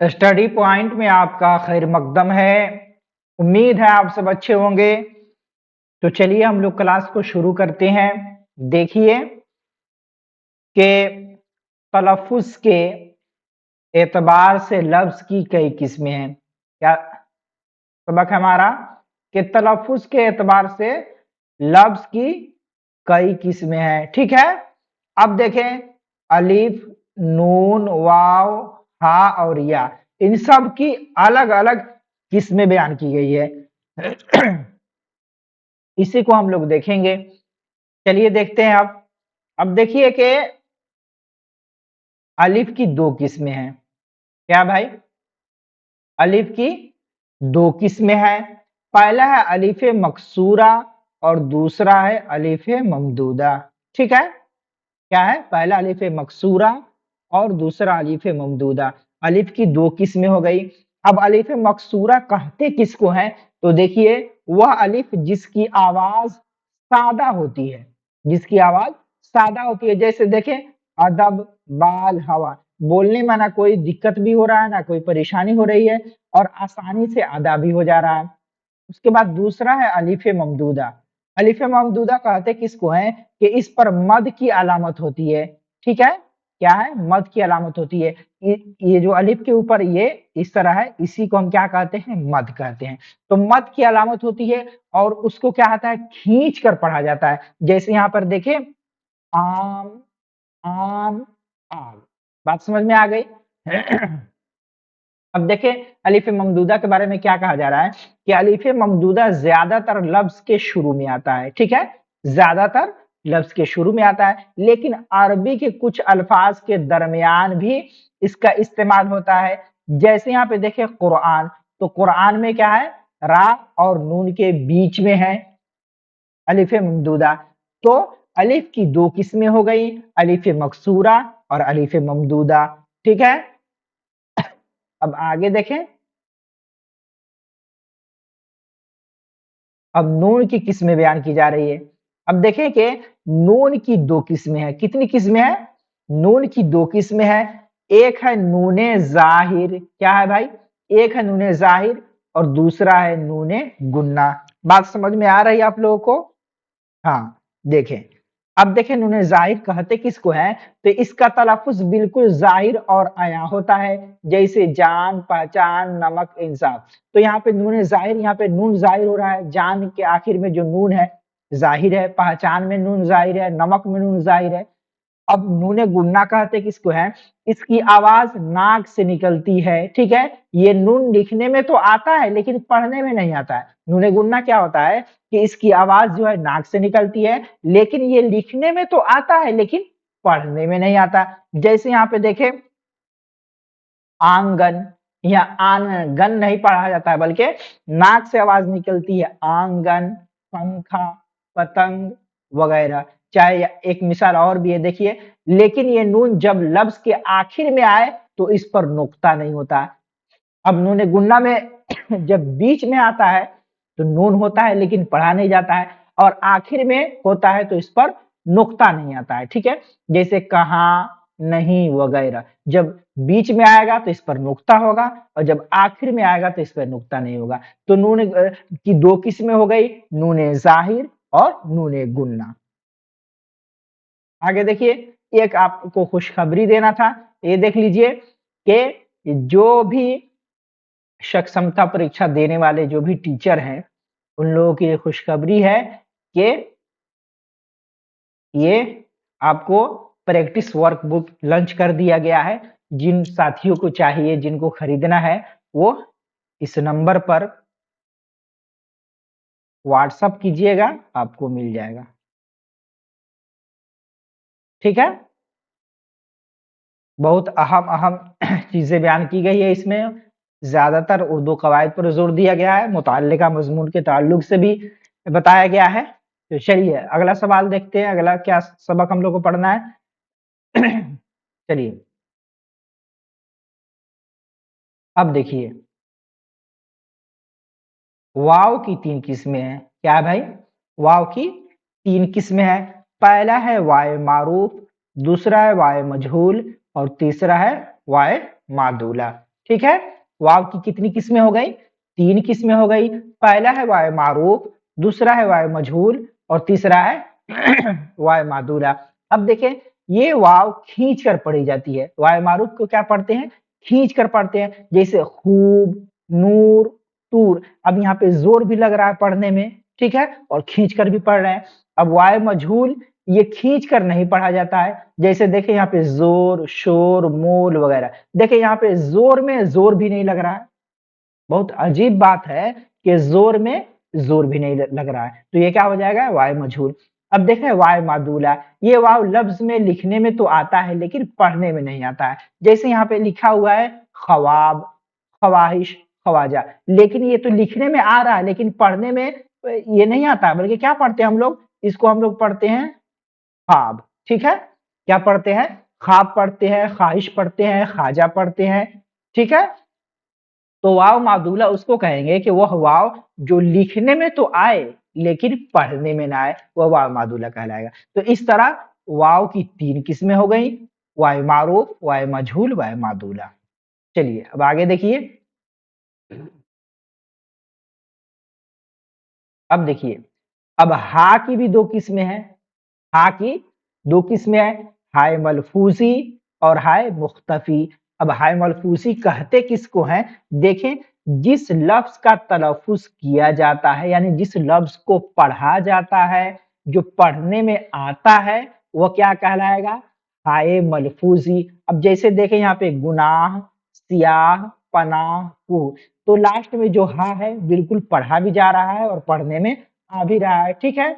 Study point में आपका खैर मकदम है। उम्मीद है आप सब अच्छे होंगे। तो चलिए हम लोग क्लास को शुरू करते हैं। देखिए कि तलफ़ुज़ के एतबार से लफ्ज़ की कई किस्में हैं। क्या सबक हमारा कि तलफ़ुज़ के एतबार से लफ्ज़ की कई किस्में हैं। ठीक है, अब देखें अलिफ, नून, वाव, हा और या, इन सब की अलग अलग किस्में बयान की गई है। इसी को हम लोग देखेंगे। चलिए देखते हैं। अब देखिए कि अलिफ की दो किस्में हैं। क्या भाई? अलिफ की दो किस्में हैं। पहला है अलिफ मकसूरा और दूसरा है अलिफ ममदूदा। ठीक है, क्या है? पहला अलिफ मकसूरा और दूसरा अलिफ ममदूदा। अलिफ की दो किस्में हो गई। अब अलिफ मकसूरा कहते किसको है? तो देखिए वह अलिफ जिसकी आवाज सादा होती है, जिसकी आवाज सादा होती है। जैसे देखें अदब, बाल, हवा, बोलने में ना कोई दिक्कत भी हो रहा है ना कोई परेशानी हो रही है और आसानी से अदा भी हो जा रहा है। उसके बाद दूसरा है अलिफ ममदूदा। अलिफ ममदूदा कहते किसको है कि इस पर मद की अलामत होती है। ठीक है, क्या है? मद की अलामत होती है। ये जो अलिफ के ऊपर ये इस तरह है, इसी को हम क्या कहते हैं? मद कहते हैं। तो मद की अलामत होती है और उसको क्या होता है? खींच कर पढ़ा जाता है। जैसे यहाँ पर देखें आम, आम, आम। बात समझ में आ गई? अब देखें अलिफ ममदूदा के बारे में क्या कहा जा रहा है कि अलिफ ममदूदा ज्यादातर लफ्ज के शुरू में आता है। ठीक है, ज्यादातर लफ्ज के शुरू में आता है, लेकिन अरबी के कुछ अल्फाज के दरमियान भी इसका इस्तेमाल होता है। जैसे यहाँ पे देखें कुरान, तो कुरान में क्या है? रा और नून के बीच में है अलिफ ममदूदा। तो अलिफ की दो किस्में हो गई, अलिफ मकसूरा और अलिफ ममदूदा। ठीक है, अब आगे देखें। अब नून की किस्में बयान की जा रही है। अब देखें कि नून की दो किस्में हैं। कितनी किस्में हैं? नून की दो किस्में हैं। एक है नूने जाहिर। क्या है भाई? एक है नूने जाहिर और दूसरा है नूने गुन्ना। बात समझ में आ रही है आप लोगों को? हाँ, देखें। अब देखें नूने जाहिर कहते किसको है? तो इसका तलफ़ुज़ बिल्कुल जाहिर और आया होता है, जैसे जान, पहचान, नमक, इंसाफ। तो यहाँ पे नूने जाहिर, यहाँ पे नून जाहिर हो रहा है। जान के आखिर में जो नून है जाहिर है, पहचान में नून जाहिर है, नमक में नून जाहिर है। अब नूने गुन्ना कहते किसको है? इसकी आवाज नाक से निकलती है। ठीक है, ये नून लिखने में तो आता है लेकिन पढ़ने में नहीं आता है। नूने गुन्ना क्या होता है कि इसकी आवाज जो है नाक से निकलती है, लेकिन ये लिखने में तो आता है लेकिन पढ़ने में नहीं आता। जैसे यहाँ पे देखें आंगन, या आंगन नहीं पढ़ा जाता है बल्कि नाक से आवाज निकलती है। आंगन, पंखा, पतंग वगैरह। चाहे एक मिसाल और भी है, देखिए, लेकिन ये नून जब लफ्ज के आखिर में आए तो इस पर नुक्ता नहीं होता। अब नून गुन्ना में जब बीच में आता है तो नून होता है लेकिन पढ़ा नहीं जाता है, और आखिर में होता है तो इस पर नुक्ता नहीं आता है। ठीक है, जैसे कहाँ, नहीं वगैरह। जब बीच में आएगा तो इस पर नुक्ता होगा और जब आखिर में आएगा तो इस पर नुक्ता नहीं होगा। तो नून की दो किस्में हो गई, नून जाहिर और नून गुन्ना। आगे देखिए, एक आपको खुशखबरी देना था। ये देख लीजिए कि जो भी सक्षमता परीक्षा देने वाले जो भी टीचर हैं उन लोगों की ये खुशखबरी है कि ये आपको प्रैक्टिस वर्कबुक लॉन्च कर दिया गया है। जिन साथियों को चाहिए, जिनको खरीदना है, वो इस नंबर पर व्हाट्सएप कीजिएगा, आपको मिल जाएगा। ठीक है, बहुत अहम अहम चीजें बयान की गई है इसमें। ज्यादातर उर्दू कवायद पर जोर दिया गया है, मुतल्लिका मजमून के ताल्लुक से भी बताया गया है। तो चलिए अगला सवाल देखते हैं, अगला क्या सबक हम लोग को पढ़ना है। चलिए अब देखिए, वाव की तीन किस्में हैं। क्या है भाई? वाव की तीन किस्में हैं। पहला है वाय मारूफ, दूसरा है वाय मजहूल और तीसरा है वाय मादूला। ठीक है। वाव की कितनी किस्में हो गई? 3 किस्में हो गई। पहला है वाव मारूफ, दूसरा है वाव मजहूल और तीसरा है वाव मादूला। अब देखें ये वाव खींच कर पढ़ी जाती है। वाव मारूफ को क्या पढ़ते हैं? खींच कर पढ़ते हैं, जैसे खूब, नूर, तूर। अब यहाँ पे जोर भी लग रहा है पढ़ने में, ठीक है, और खींच कर भी पढ़ रहे हैं। अब वाव मजहूल ये खींच कर नहीं पढ़ा जाता है, जैसे देखें यहाँ पे जोर, शोर, मोल वगैरह। देखिए यहाँ पे जोर में जोर भी नहीं लग रहा है। बहुत अजीब बात है कि जोर में जोर भी नहीं लग रहा है, तो ये क्या हो जाएगा? वाव मजहूल। अब देखें वाव मादूला, ये वाव लफ्ज में लिखने में तो आता है लेकिन पढ़ने में नहीं आता है। जैसे यहाँ पे लिखा हुआ है ख्वाब, ख्वाहिश, ख्वाजा, लेकिन ये तो लिखने में आ रहा है लेकिन पढ़ने में ये नहीं आता, बल्कि क्या पढ़ते हैं हम लोग? इसको हम लोग पढ़ते हैं ख्वाब, ठीक है। क्या पढ़ते हैं? ख्वाब पढ़ते हैं, ख्वाहिश पढ़ते हैं, ख्वाजा पढ़ते हैं, ठीक है। तो वाव मादूला उसको कहेंगे कि वह वाव जो लिखने में तो आए लेकिन पढ़ने में ना आए, वह वाव मादूला कहलाएगा। तो इस तरह वाव की 3 किस्में हो गई, वाव मारूफ, वाव मजहूल, वाव मादूला। चलिए अब आगे देखिए। अब देखिए, अब हा की भी 2 किस्में हैं। हा की 2 किस्में हैं, हाय मलफूजी और हाय मुख्तफी। अब हाय मलफूजी कहते किसको हैं? देखें, जिस लफ्ज का तलफ्फुज किया जाता है, यानी जिस लफ्ज को पढ़ा जाता है, जो पढ़ने में आता है, वह क्या कहलाएगा? हाय मलफूजी। अब जैसे देखें यहाँ पे गुनाह, सियाह, पनाह, कुह, तो लास्ट में जो हा है बिल्कुल पढ़ा भी जा रहा है और पढ़ने में आ भी रहा है, ठीक है।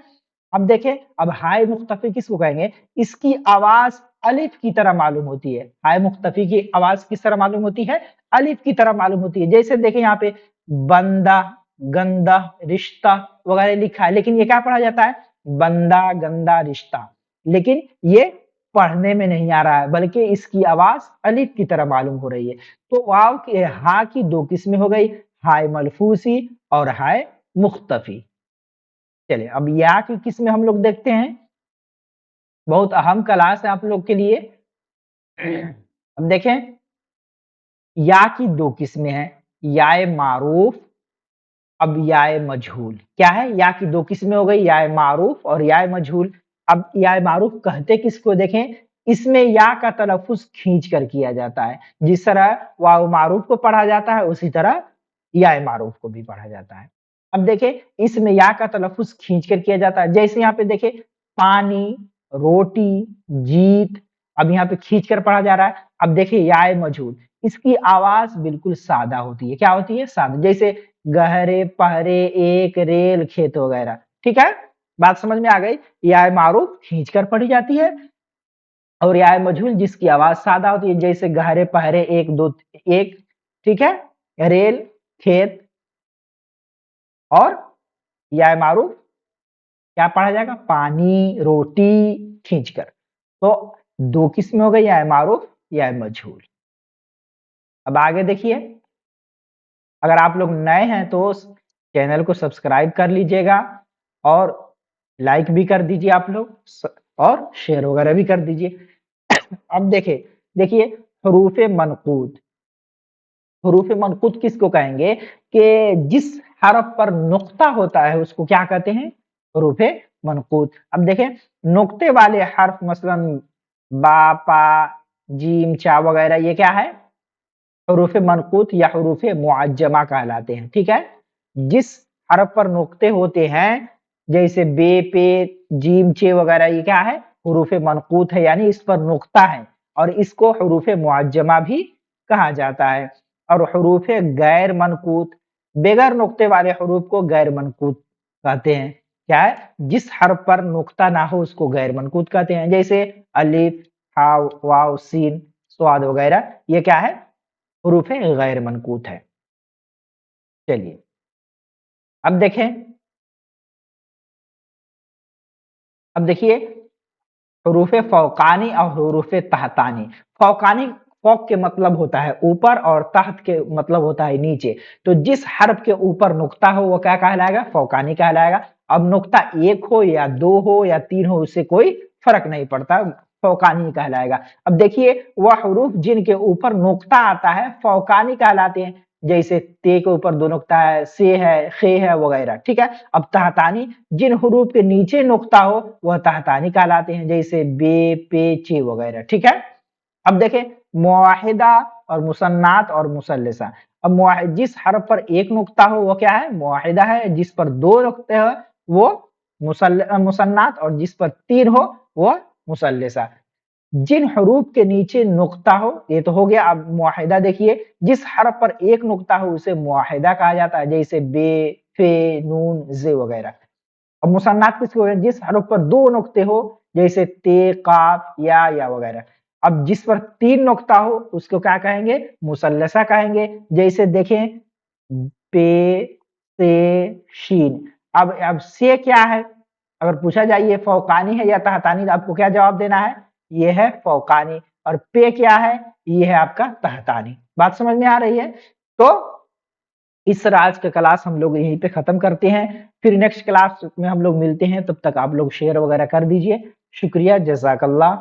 अब देखें, अब हाय मुख्तफी किसको कहेंगे? इसकी आवाज अलिफ की तरह मालूम होती है। हाय मुख्तफी की आवाज किस तरह मालूम होती है? अलिफ की तरह मालूम होती है। जैसे देखें यहाँ पे बंदा, गंदा, रिश्ता वगैरह लिखा है, लेकिन ये क्या पढ़ा जाता है? बंदा, गंदा, रिश्ता। लेकिन ये पढ़ने में नहीं आ रहा है, बल्कि इसकी आवाज अलिफ की तरह मालूम हो रही है। तो वाव के हा की 2 किस्में हो गई, हाय मलफूसी और हाय मुख्तफी। चलिए अब या की किस्में हम लोग देखते हैं। बहुत अहम क्लास है आप लोग के लिए। अब देखें, या की 2 किस्में हैं, याए मारूफ, अब याए मजहूल। क्या है? या की 2 किस्में हो गई, याए मारूफ और याए मजहूल। अब याए मारूफ कहते किसको? देखें, इसमें या का तलफ्फुज खींच कर किया जाता है। जिस तरह वाव मारूफ को पढ़ा जाता है उसी तरह याए मारूफ को भी पढ़ा जाता है। अब देखें, इसमें या का तलफ्फुज खींच कर किया जाता है। जैसे यहाँ पे देखें पानी, रोटी, जीत, अब यहाँ पे खींच कर पढ़ा जा रहा है। अब देखिए याए मजहूल, इसकी आवाज बिल्कुल सादा होती है। क्या होती है? सादा। जैसे गहरे, पहरे, एक, रेल, खेत वगैरह, ठीक है। बात समझ में आ गई? याए मारूफ खींच कर पढ़ी जाती है और याए मजहूल जिसकी आवाज सादा होती है, जैसे गहरे, पहरे, एक, दो, एक, ठीक है, रेल, खेत। और याए मारूफ क्या पढ़ा जाएगा? पानी, रोटी, खींचकर। तो 2 किस्में हो गई, याए मारूफ, याए मजहूल। अब आगे देखिए, अगर आप लोग नए हैं तो चैनल को सब्सक्राइब कर लीजिएगा और लाइक भी कर दीजिए आप लोग और शेयर वगैरह भी कर दीजिए। अब देखिए, देखिए हरूफ मनकूत। हरूफ मनकूत किसको कहेंगे? कि जिस हरफ पर नुक्ता होता है उसको क्या कहते हैं? हरूफ मनकूत। अब देखें, नुक्ते वाले हर्फ मसलन बा, पा, जीम, चा वगैरह, ये क्या है? हरूफ मनकूत या हरूफ मुअज्जमा कहलाते हैं, ठीक है। जिस हरफ पर नुक्ते होते हैं, जैसे बे, पे, जीम, चे वगैरह, ये क्या है? हरूफ मनकूत है, यानी इस पर नुक्ता है और इसको हरूफ मुअज्जमा भी कहा जाता है। और हरूफ गैर मनकूत, बगैर नुक्ते वाले हरूफ को गैर मनकूत कहते हैं। क्या है? जिस हरफ पर नुक्ता ना हो उसको गैर मनकूत कहते हैं, जैसे अलिफ, हा, वाव, सीन, स्वाद वगैरह, ये क्या है? हरूफ गैर मनकूत है। चलिए अब देखें, अब देखिए हरूफ फौकानी और हरूफ तहतानी। फौकानी, फौक के मतलब होता है ऊपर और तहत के मतलब होता है नीचे। तो जिस हर्फ के ऊपर नुक्ता हो वो क्या कहलाएगा? फौकानी कहलाएगा। अब नुक्ता 1 हो या 2 हो या 3 हो, उससे कोई फर्क नहीं पड़ता, फौकानी कहलाएगा। अब देखिए वह हरूफ जिनके ऊपर नुक्ता आता है फौकानी कहलाते हैं, जैसे ते के ऊपर 2 नुक्ता है, से है, खे है वगैरह, ठीक है। अब तहतानी जिन हरूफ के नीचे नुक्ता हो वह तहतानी कहलाते हैं, जैसे बे, पे, चे वगैरह, ठीक है। अब देखें मुवाहिदा और मुसन्नात और मुसल्लिसा। अब जिस हरफ पर एक नुक्ता हो वो क्या है? मुवाहिदा है, जिस पर 2 नुक्ते हो वो मुसन्नात और जिस पर 3 हो वो मुसल्लिसा। जिन हरूफ के नीचे नुक्ता हो, ये तो हो गया। अब मुवाहिदा देखिए, जिस हरफ पर एक नुक्ता हो उसे मुवाहिदा कहा जाता है, जैसे बे, फे, नून, जे वगैरह। अब मुसन्नात किसको है? जिस हरफ पर 2 नुक्ते हो, जैसे ते, काफ, या वगैरह। अब जिस पर 3 नुक्ता हो उसको क्या कहेंगे? मुसल्लसा कहेंगे, जैसे देखें पे, से, शीन। अब से क्या है? अगर पूछा जाए ये फौकानी है या तहतानी, तो आपको क्या जवाब देना है? ये है फौकानी। और पे क्या है? ये है आपका तहतानी। बात समझ में आ रही है? तो इस तरह आज का क्लास हम लोग यहीं पे खत्म करते हैं। फिर नेक्स्ट क्लास में हम लोग मिलते हैं, तब तक आप लोग शेयर वगैरह कर दीजिए। शुक्रिया, जज़ाकल्लाह।